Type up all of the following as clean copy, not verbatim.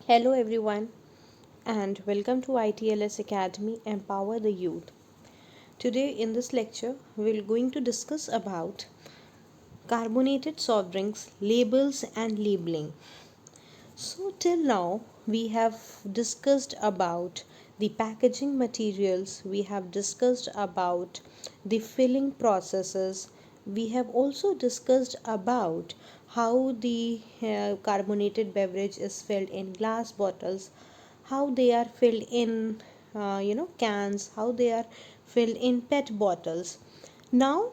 Hello, everyone, and welcome to ITLS Academy Empower the Youth. Today, in this lecture, we're going to discuss about carbonated soft drinks, labels, and labeling. So, till now, we have discussed about the packaging materials, we have discussed about the filling processes, we have also discussed about how the carbonated beverage is filled in glass bottles, how they are filled in cans, how they are filled in pet bottles. Now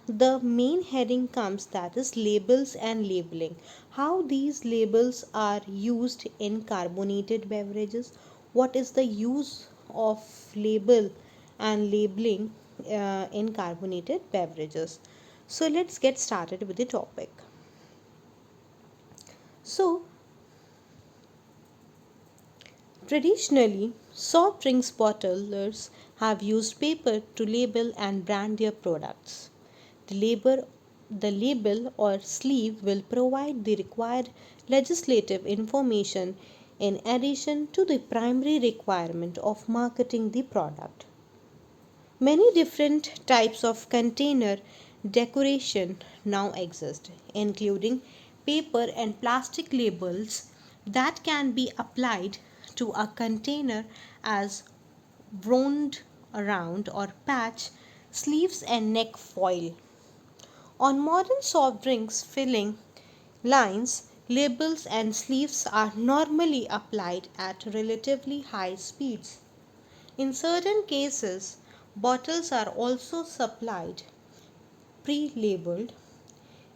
the main heading comes, that is labels and labeling. How these labels are used in carbonated beverages, what is the use of label and labeling in carbonated beverages. So let's get started with the topic. So traditionally, soft drinks bottlers have used paper to label and brand their products. The label or sleeve will provide the required legislative information in addition to the primary requirement of marketing the product. Many different types of container decoration now exist, including paper and plastic labels that can be applied to a container as wound around or patch, sleeves, and neck foil. On modern soft drinks filling lines, labels and sleeves are normally applied at relatively high speeds. In certain cases, bottles are also supplied pre labeled.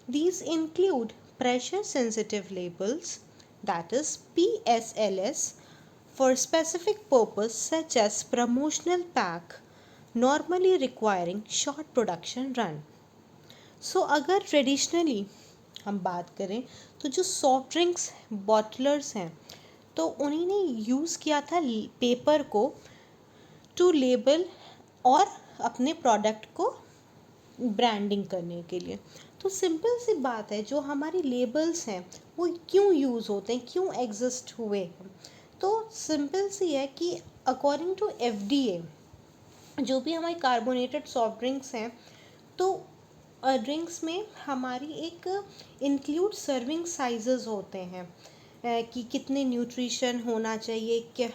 These include pressure sensitive labels, that is PSLS, for specific purpose such as promotional pack, normally requiring short production run. सो अगर traditionally हम बात करें तो जो soft drinks bottlers हैं तो उन्हीं ने यूज़ किया था पेपर को टू लेबल और अपने प्रोडक्ट को ब्रांडिंग करने के लिए. तो सिंपल सी बात है, जो हमारी लेबल्स हैं वो क्यों यूज़ होते हैं, क्यों एग्जिस्ट हुए हैं. तो सिंपल सी है कि अकॉर्डिंग टू FDA जो भी हमारी कार्बोनेटेड सॉफ्ट ड्रिंक्स हैं तो ड्रिंक्स में हमारी एक इंक्लूड सर्विंग साइजेस होते हैं कि कितने न्यूट्रिशन होना चाहिए, क्या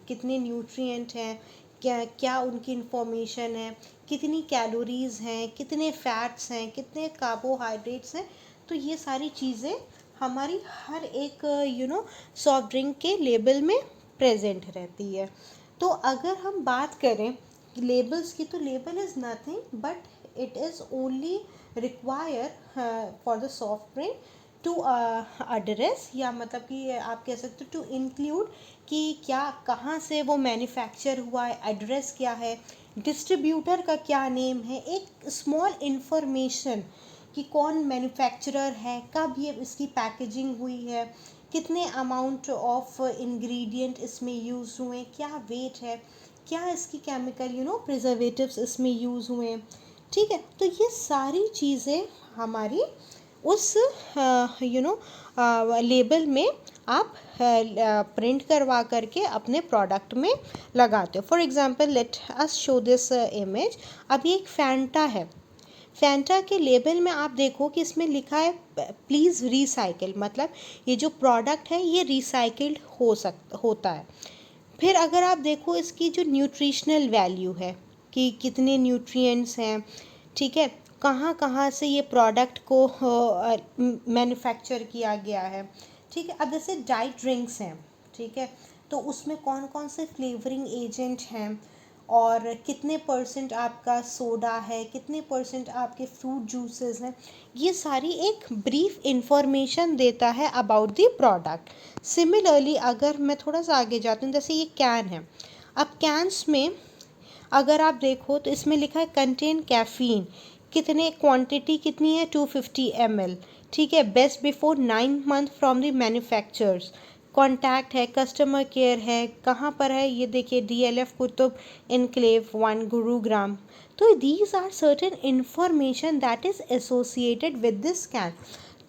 कितने न्यूट्रिएंट हैं, क्या क्या उनकी इंफॉर्मेशन है, कितनी कैलोरीज़ हैं, कितने फैट्स हैं, कितने कार्बोहाइड्रेट्स हैं. तो ये सारी चीज़ें हमारी हर एक सॉफ्ट ड्रिंक के लेबल में प्रेजेंट रहती है. तो अगर हम बात करें लेबल्स की, तो label is nothing but it is only require for the soft drink to address, या मतलब कि आप कह सकते हो टू इंक्लूड कि क्या कहाँ से वो मैन्युफैक्चर हुआ है, एड्रेस क्या है, डिस्ट्रीब्यूटर का क्या नेम है, एक स्मॉल इंफॉर्मेशन कि कौन मैन्युफैक्चरर है, कब ये इसकी पैकेजिंग हुई है, कितने अमाउंट ऑफ इंग्रेडिएंट इसमें यूज़ हुए, क्या वेट है, क्या इसकी केमिकल प्रिजर्वेटिव्स इसमें यूज़ हुए. ठीक है, तो ये सारी चीज़ें हमारी उस लेबल में आप प्रिंट करवा करके अपने प्रोडक्ट में लगाते हो. For example let us show this image. अब ये एक फैंटा है. फैंटा के लेबल में आप देखो कि इसमें लिखा है प्लीज़ रिसाइकिल, मतलब ये जो प्रोडक्ट है ये रिसाइकिल्ड होता है. फिर अगर आप देखो इसकी जो न्यूट्रिशनल वैल्यू है कि कितने न्यूट्रिएंट्स हैं, ठीक है, कहाँ कहाँ से ये प्रोडक्ट को मैन्युफैक्चर किया गया है. ठीक है, अब जैसे डाइट ड्रिंक्स हैं, ठीक है, तो उसमें कौन कौन से फ्लेवरिंग एजेंट हैं और कितने परसेंट आपका सोडा है, कितने परसेंट आपके फ्रूट जूसेस हैं, ये सारी एक ब्रीफ इंफॉर्मेशन देता है अबाउट द प्रोडक्ट. सिमिलरली अगर मैं थोड़ा सा आगे जाती हूँ, जैसे ये कैन है. अब कैंस में अगर आप देखो तो इसमें लिखा है कंटेन कैफ़ीन, कितने क्वांटिटी कितनी है 250 ml. ठीक है, best before 9 month from the manufacturers, contact है, कस्टमर केयर है, कहाँ पर है ये देखिए, DLF कुतुब इनक्लेव 1 गुरुग्राम. तो these are certain information that is associated with this can.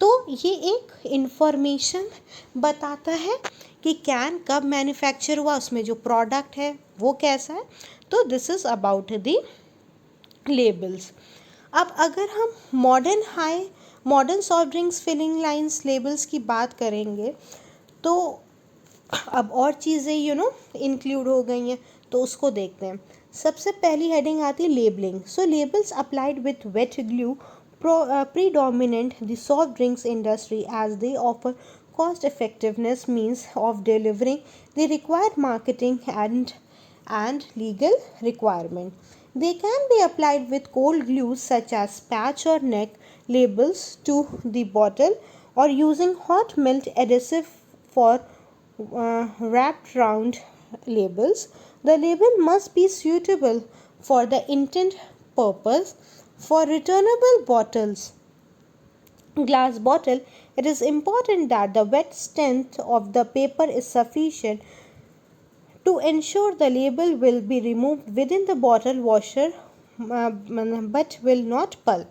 तो ये एक इंफॉर्मेशन बताता है कि कैन कब मैन्युफैक्चर हुआ, उसमें जो प्रोडक्ट है वो कैसा है। तो this is about the labels. अब अगर हम modern soft drinks filling lines labels की बात करेंगे तो अब और चीज़ें इंक्लूड हो गई हैं, तो उसको देखते हैं। सबसे पहली हेडिंग आती है labelling. So labels applied with wet glue predominant the soft drinks industry as they offer cost effectiveness means of delivering the required marketing and legal requirement. They can be applied with cold glues such as patch or neck labels to the bottle or using hot melt adhesive for wrapped round labels. The label must be suitable for the intended purpose. For returnable bottles, glass bottle, it is important that the wet strength of the paper is sufficient to ensure the label will be removed within the bottle washer but will not pulp.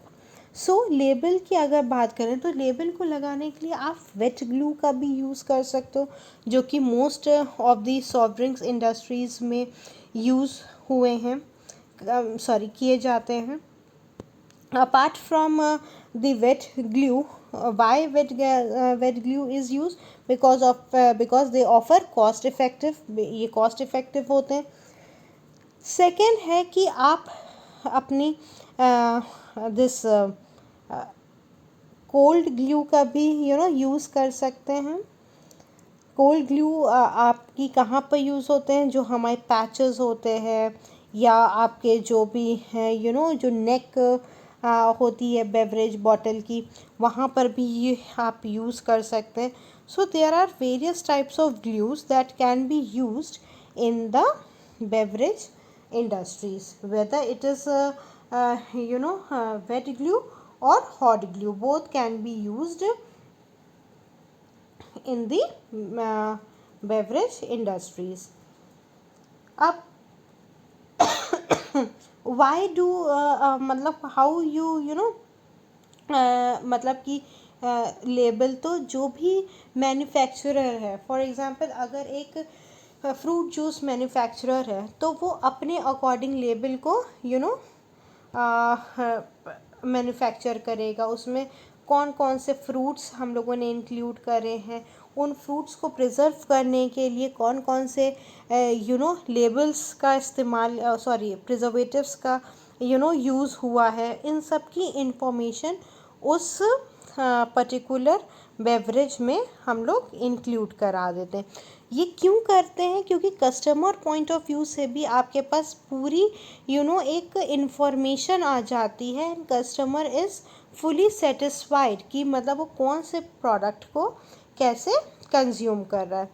So label की अगर बात करें तो label को लगाने के लिए आप वेट ग्लू का भी यूज़ कर सकते हो, जो कि most of the soft drinks industries में यूज़ हुए हैं, किए जाते हैं। Apart from the wet glue, why wet glue is used? Because they offer cost effective, ये cost effective होते हैं। सेकेंड है कि आप अपनी दिस कोल्ड ग्लू का भी यूज़ कर सकते हैं। कोल्ड ग्लू आपकी कहाँ पर यूज़ होते हैं, जो हमारे पैचेस होते हैं या आपके जो भी हैं जो नेक होती है बेवरेज बॉटल की, वहाँ पर भी ये आप यूज़ कर सकते हैं। So there are various types of glues that can be used in the beverage industries, whether it is wet glue or hot glue, both can be used in the beverage industries. अब why do मतलब how you know मतलब कि label तो जो भी manufacturer है, for example अगर एक फ्रूट जूस मैन्युफैक्चरर है तो वो अपने अकॉर्डिंग लेबल को मैन्युफैक्चर करेगा। उसमें कौन कौन से फ्रूट्स हम लोगों ने इंक्लूड करे हैं, उन फ्रूट्स को प्रिजर्व करने के लिए कौन कौन से लेबल्स का इस्तेमाल प्रिजर्वेटिव्स का यूज़ हुआ है, इन सब की इंफॉर्मेशन उस पर्टिकुलर बेवरेज में हम लोग इंक्लूड करा देते हैं। ये क्यों करते हैं? क्योंकि कस्टमर पॉइंट ऑफ व्यू से भी आपके पास पूरी एक इंफॉर्मेशन आ जाती है and customer is fully satisfied कि मतलब वो कौन से प्रोडक्ट को कैसे कंज्यूम कर रहा है।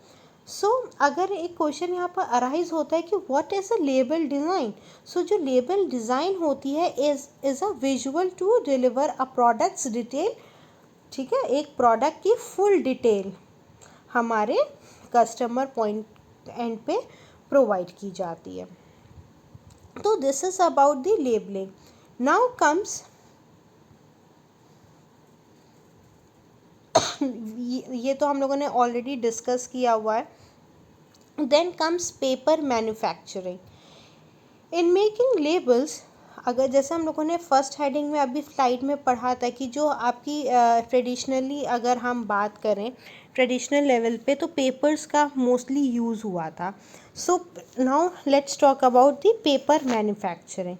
सो अगर एक क्वेश्चन यहाँ पर अराइज होता है कि what is a label design. So जो लेबल डिज़ाइन होती है is a visual to deliver a products detail. ठीक है, एक प्रोडक्ट की फुल डिटेल हमारे कस्टमर पॉइंट एंड पे प्रोवाइड की जाती है। तो this is about the labelling. Now comes ये तो हम लोगों ने ऑलरेडी डिस्कस किया हुआ है। Then comes paper manufacturing. In making labels, अगर जैसे हम लोगों ने फर्स्ट हेडिंग में अभी स्लाइड में पढ़ा था कि जो आपकी ट्रेडिशनली अगर हम बात करें ट्रेडिशनल लेवल पे तो पेपर्स का मोस्टली यूज़ हुआ था। So now let's talk about the paper manufacturing.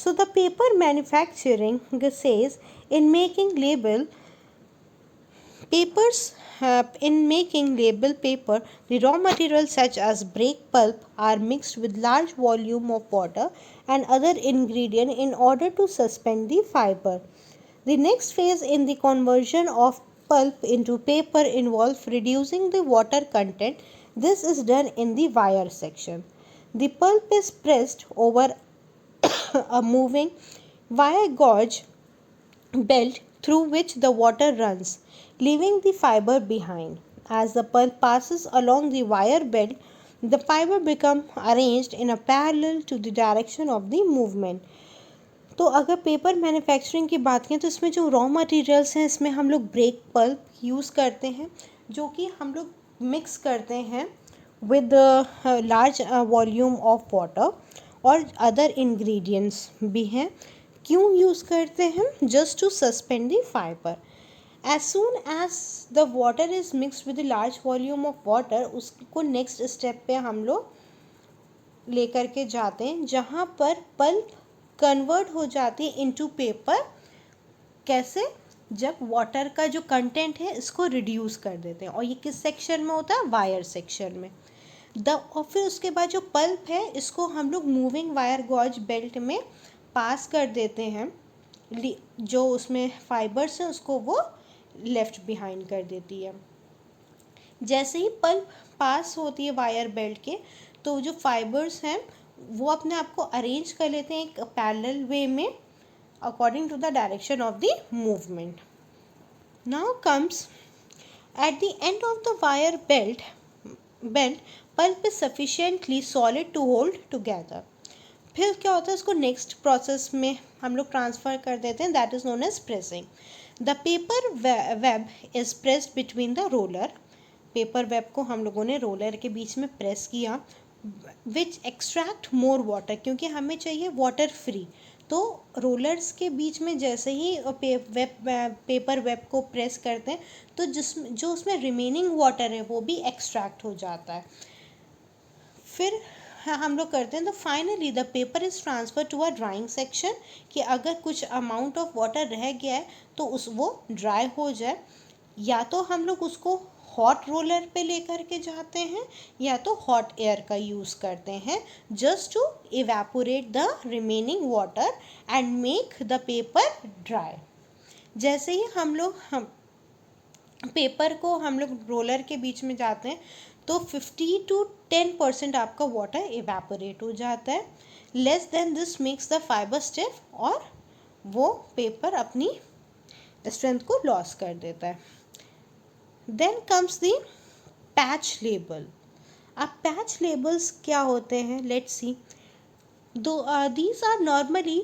So the paper manufacturing says in making label papers, in making label paper, the raw materials such as break pulp are mixed with large volume of water and other ingredient in order to suspend the fiber. The next phase in the conversion of pulp into paper involves reducing the water content. This is done in the wire section. The pulp is pressed over a moving wire gauge belt through which the water runs, leaving the fiber behind. As the pulp passes along the wire belt, the fiber become arranged in a parallel to the direction of the movement. तो अगर paper manufacturing की बात करें तो इसमें जो raw materials हैं इसमें हम लोग ब्रेक पल्प यूज़ करते हैं, जो कि हम लोग मिक्स करते हैं with large volume of water, और अदर इंग्रेडिएंट्स भी हैं. क्यों यूज़ करते हैं? Just to suspend the fibre. As soon as the water is mixed with large volume of water, उसको नेक्स्ट स्टेप पे हम लोग लेकर के जाते हैं जहाँ पर पल्प कन्वर्ट हो जाती है इनटू पेपर. कैसे? जब वाटर का जो कंटेंट है इसको रिड्यूस कर देते हैं. और ये किस सेक्शन में होता है? वायर सेक्शन में. और फिर उसके बाद जो पल्प है इसको हम लोग मूविंग वायर गॉज बेल्ट में पास कर देते हैं. जो उसमें फाइबर्स हैं उसको वो लेफ्ट बिहाइंड कर देती है. जैसे ही पल्प पास होती है वायर बेल्ट के, तो जो फाइबर्स हैं वो अपने आप को अरेंज कर लेते हैं एक पैरेलल वे में according to the direction of the movement. Now comes at the end of the wire belt, pulp is sufficiently solid to hold together. फिर क्या होता है? इसको नेक्स्ट प्रोसेस में हम लोग ट्रांसफ़र कर देते हैं, that is known as pressing. The paper web is pressed between the roller. Paper web को हम लोगों ने रोलर के बीच में प्रेस किया, विच एक्सट्रैक्ट मोर वाटर, क्योंकि हमें चाहिए वाटर फ्री. तो रोलर्स के बीच में जैसे ही पेपर वेब को प्रेस करते हैं तो जो उसमें रिमेनिंग वाटर है वो भी एक्सट्रैक्ट हो जाता है. फिर हम लोग करते हैं तो finally the paper is transfer to a drying section, कि अगर कुछ अमाउंट ऑफ वाटर रह गया है तो वो ड्राई हो जाए. या तो हम लोग उसको हॉट रोलर पे लेकर के जाते हैं या तो हॉट एयर का यूज़ करते हैं, just to evaporate the remaining water and make the paper dry. जैसे ही हम पेपर को हम लोग रोलर के बीच में जाते हैं तो 50 to 10% आपका वाटर इवेपोरेट हो जाता है. Less than this makes the fibre stiff, और वो पेपर अपनी स्ट्रेंथ को लॉस कर देता है. Then comes the patch label. अब patch labels क्या होते हैं? Let's see. These are normally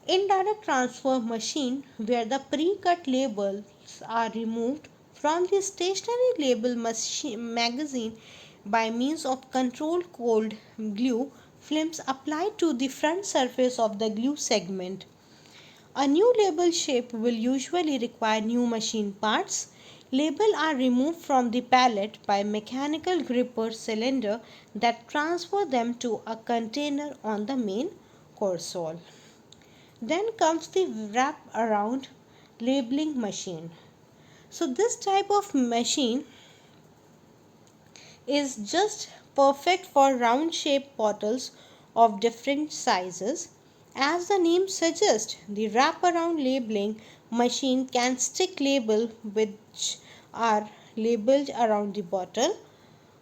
indirect transfer machine where the pre-cut labels are removed from the stationary label magazine by means of controlled cold glue films applied to the front surface of the glue segment. A new label shape will usually require new machine parts. Labels are removed from the pallet by mechanical gripper cylinder that transfer them to a container on the main console. Then comes the wrap around labeling machine. So this type of machine is just perfect for round shaped bottles of different sizes. As the name suggests, the wraparound labeling machine can stick labels which are labeled around the bottle.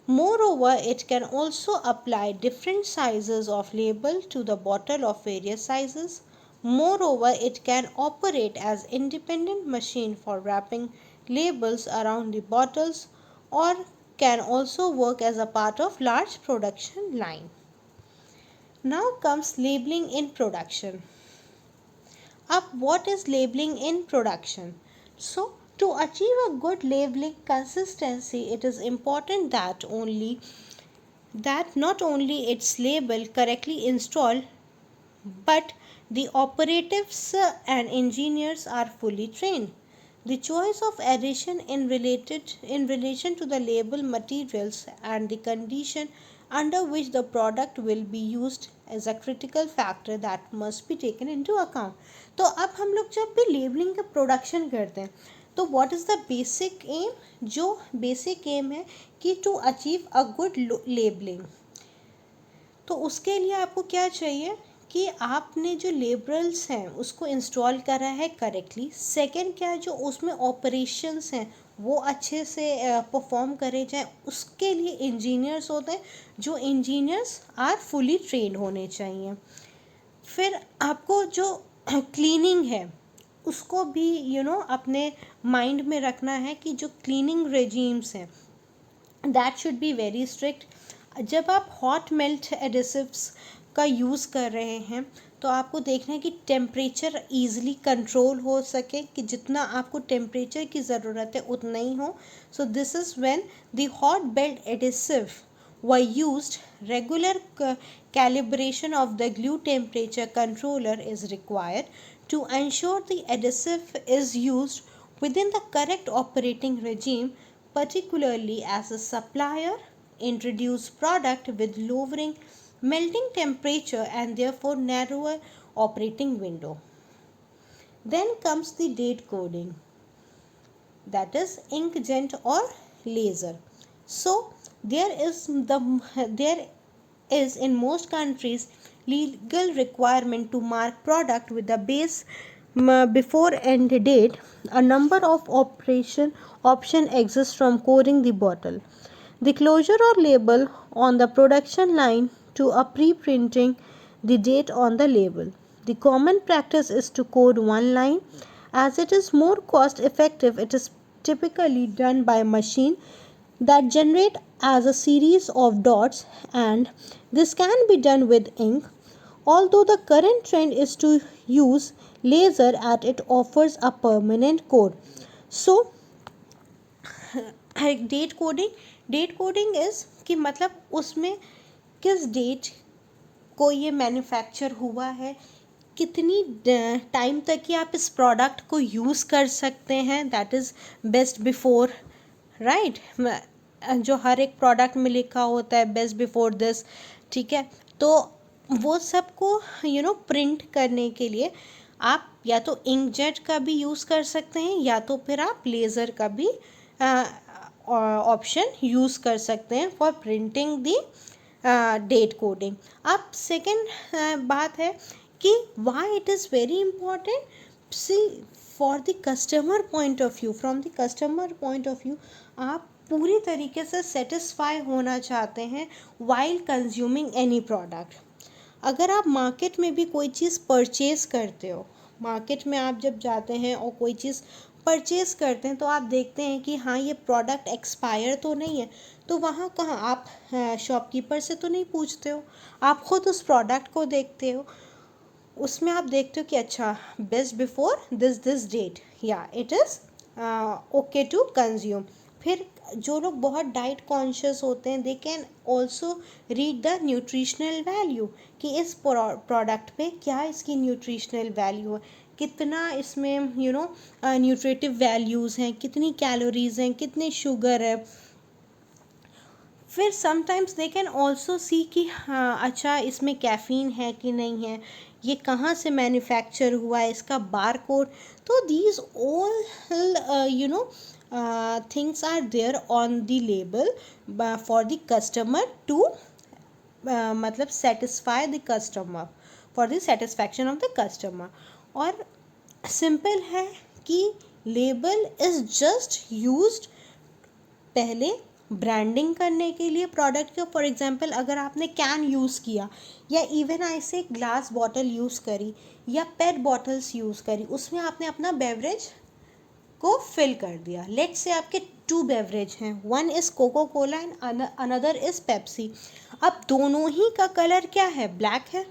Moreover, it can also apply different sizes of label to the bottle of various sizes. Moreover, it can operate as independent machine for wrapping labels around the bottles, or can also work as a part of large production line. Now comes labeling in production. Up, what is labeling in production? So, to achieve a good labeling consistency, it is important that not only its label correctly installed, but the operatives and engineers are fully trained. The choice of addition in relation to the label materials and the condition under which the product will be used is a critical factor that must be taken into account. तो अब हम लोग जब भी labelling का production करते हैं तो what is the basic aim? जो बेसिक एम है कि to achieve a good labelling, तो उसके लिए आपको क्या चाहिए कि आपने जो लेबल्स हैं उसको इंस्टॉल करा है करेक्टली. सेकंड क्या है, जो उसमें ऑपरेशंस हैं वो अच्छे से परफॉर्म करे जाएं, उसके लिए इंजीनियर्स होते हैं, जो इंजीनियर्स आर फुली ट्रेंड होने चाहिए. फिर आपको जो क्लीनिंग है उसको भी अपने माइंड में रखना है कि जो क्लीनिंग रेजीम्स हैं that should be very strict. जब आप हॉट मेल्ट एडिसिव्स का यूज़ कर रहे हैं तो आपको देखना है कि टेम्परेचर ईजिली कंट्रोल हो सके, कि जितना आपको टेम्परेचर की ज़रूरत है उतना ही हो. सो this is when the hot belt adhesive were used. Regular calibration of the glue temperature controller is required to ensure the adhesive is used within the correct operating regime, particularly as a supplier introduce product with lowering melting temperature and therefore narrower operating window. Then comes the date coding, that is inkjet or laser. So there is in most countries legal requirement to mark product with the base before end date. A number of option exists from coding the bottle, the closure or label on the production line to a pre-printing the date on the label. The common practice is to code one line as it is more cost effective. It is typically done by machine that generate as a series of dots, and this can be done with ink, although the current trend is to use laser as it offers a permanent code. So date coding is कि मतलब उसमें किस date को ये manufacture हुआ है, कितनी time तक कि आप इस प्रोडक्ट को यूज़ कर सकते हैं, that is best before, right. जो हर एक प्रोडक्ट में लिखा होता है बेस्ट बिफोर दिस, ठीक है. तो वो सबको प्रिंट करने के लिए आप या तो इंकजेट का भी यूज़ कर सकते हैं या तो फिर आप लेज़र का भी ऑप्शन यूज़ कर सकते हैं for printing the date coding. अब सेकेंड बात है कि why it is very important. See for the customer point of view, from the customer point of view आप पूरी तरीके से सेटिस्फाई होना चाहते हैं वाइल कंज्यूमिंग एनी प्रोडक्ट. अगर आप मार्केट में भी कोई चीज़ परचेज़ करते हो, मार्केट में आप जब जाते हैं और कोई चीज़ परचेज़ करते हैं तो आप देखते हैं कि हाँ ये प्रोडक्ट एक्सपायर तो नहीं है, तो वहाँ कहाँ आप शॉपकीपर से तो नहीं पूछते हो, आप ख़ुद उस प्रोडक्ट को देखते हो, उसमें आप देखते हो कि अच्छा बेस्ट बिफोर दिस डेट, या it is okay to consume. फिर जो लोग बहुत डाइट कॉन्शियस होते हैं they can also read the nutritional value कि इस प्रोडक्ट पे क्या इसकी न्यूट्रिशनल वैल्यू है, कितना इसमें न्यूट्रिटिव वैल्यूज़ हैं, कितनी कैलोरीज़ हैं, कितने शुगर है. फिर sometimes they can also see कि हाँ अच्छा इसमें कैफ़ीन है कि नहीं है, ये कहाँ से मैन्युफैक्चर हुआ है, इसका बार कोड. तो these all things are there on the label for the customer to मतलब satisfy the customer, for the satisfaction of the customer. और सिंपल है कि लेबल इज़ जस्ट यूज्ड पहले ब्रांडिंग करने के लिए प्रोडक्ट का. फॉर एग्जांपल अगर आपने कैन यूज़ किया या इवन ऐसे ग्लास बॉटल यूज़ करी या पेट बॉटल्स यूज़ करी, उसमें आपने अपना बेवरेज को फिल कर दिया. लेट्स से आपके 2 बेवरेज हैं, one is Coca Cola and another is Pepsi. अब दोनों ही का कलर क्या है, ब्लैक है.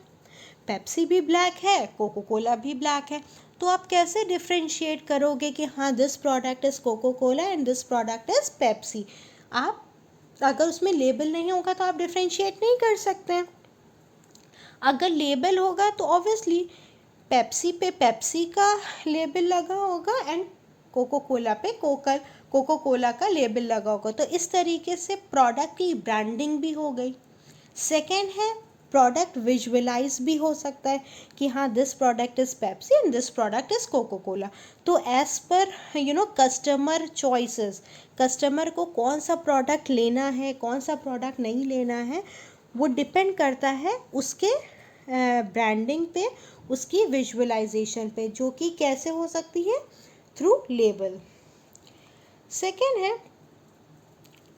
पेप्सी भी ब्लैक है, कोको कोला भी ब्लैक है. तो आप कैसे डिफ्रेंशिएट करोगे कि हाँ this product is Coca Cola and this product is Pepsi. आप अगर उसमें लेबल नहीं होगा तो आप डिफ्रेंशिएट नहीं कर सकते हैं. अगर लेबल होगा तो ऑब्वियसली पेप्सी पे पेप्सी का लेबल लगा होगा एंड कोको कोला पे कोको कोला का लेबल लगा होगा. तो इस तरीके से प्रोडक्ट की ब्रांडिंग भी हो गई. सेकेंड है प्रोडक्ट विजुअलाइज भी हो सकता है कि हाँ this product is Pepsi and this product is Coca Cola. तो as per customer choices, customer को कौन सा प्रोडक्ट लेना है कौन सा प्रोडक्ट नहीं लेना है वो डिपेंड करता है उसके ब्रांडिंग पे, उसकी विजुअलाइजेशन पे, जो कि कैसे हो सकती है थ्रू लेबल. सेकेंड है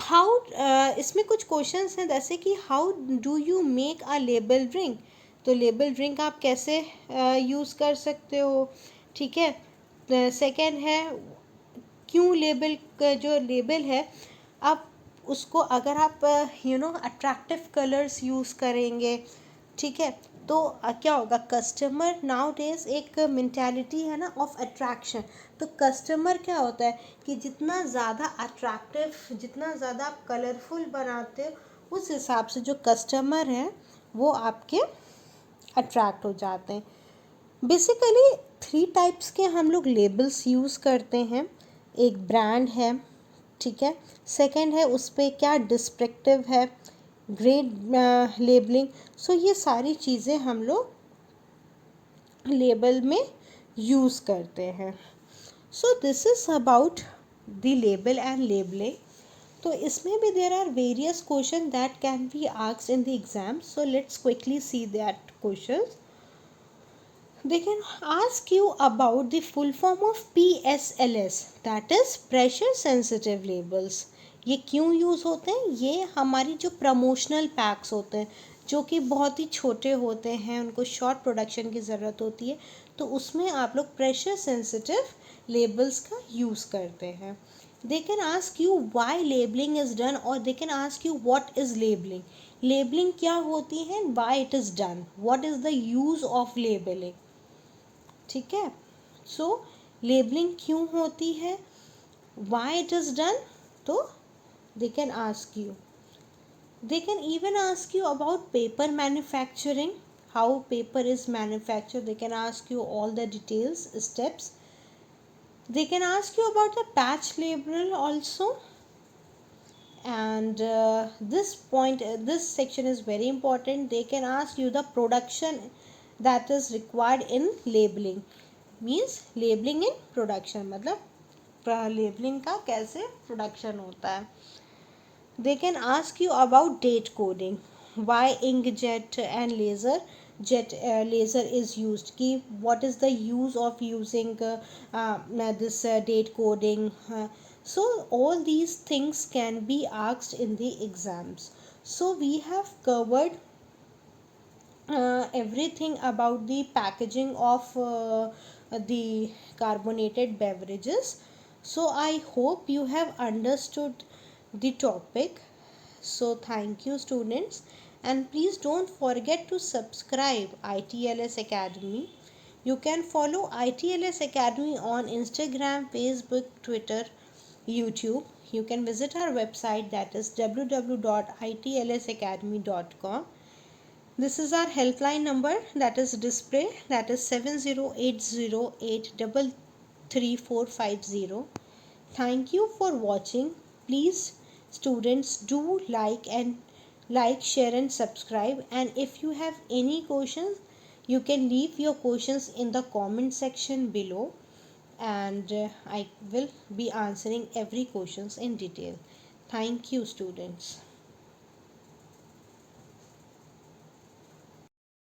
हाउ, इसमें कुछ क्वेश्चंस हैं जैसे कि how do you make a label drink. तो लेबल ड्रिंक आप कैसे यूज़ कर सकते हो, ठीक है. सेकेंड है क्यों लेबल जो लेबल है आप उसको अगर आप अट्रैक्टिव कलर्स यूज़ करेंगे, ठीक है, तो क्या होगा, कस्टमर नाउ डेज एक मेंटालिटी है ना ऑफ अट्रैक्शन। तो कस्टमर क्या होता है कि जितना ज़्यादा अट्रैक्टिव, जितना ज़्यादा आप कलरफुल बनाते हो, उस हिसाब से जो कस्टमर हैं वो आपके अट्रैक्ट हो जाते हैं। बेसिकली 3 टाइप्स के हम लोग लेबल्स यूज़ करते हैं। एक ब्रांड है, ठीक है, सेकंड है उस पर क्या डिस्क्रिप्टिव है, ग्रेड लेबलिंग। सो ये सारी चीज़ें हम लोग लेबल में यूज़ करते हैं। So this is about the label and labelling. तो इसमें भी there are various question that can be asked in the exam. So let's quickly see that questions. They can ask you about the full form of PSLS, that is pressure sensitive labels. ये क्यों use होते हैं? ये हमारी जो promotional PACS होते हैं जो कि बहुत ही छोटे होते हैं, उनको शॉर्ट प्रोडक्शन की ज़रूरत होती है, तो उसमें आप लोग प्रेशर सेंसिटिव लेबल्स का यूज़ करते हैं. They can ask you why labeling is done, or they can ask you what is labeling. Labeling क्या होती है, why it is done, what is the use of labeling. ठीक है, सो labelling क्यों होती है, वाई इट इज़ डन, तो they can ask you. They can even ask you about paper manufacturing, how paper is manufacture. They can ask you all the details steps. They can ask you about the patch label also. And this point, this section is very important. They can ask you the production that is required in labeling. Means labeling in production, मतलब labeling का कैसे production होता है. They can ask you about date coding, why inkjet and laser is used, कि what is the use of using this date coding. So all these things can be asked in the exams. So we have covered everything about the packaging of the carbonated beverages. So I hope you have understood the topic. So thank you students, and please don't forget to subscribe ITLS Academy. You can follow ITLS Academy on Instagram, Facebook, Twitter, YouTube. You can visit our website, that is www.itlsacademy.com. This is our helpline number, that is display, that is 7080833450. Thank you for watching. Please students do like, share and subscribe. And if you have any questions, you can leave your questions in the comment section below, and I will be answering every questions in detail. Thank you students.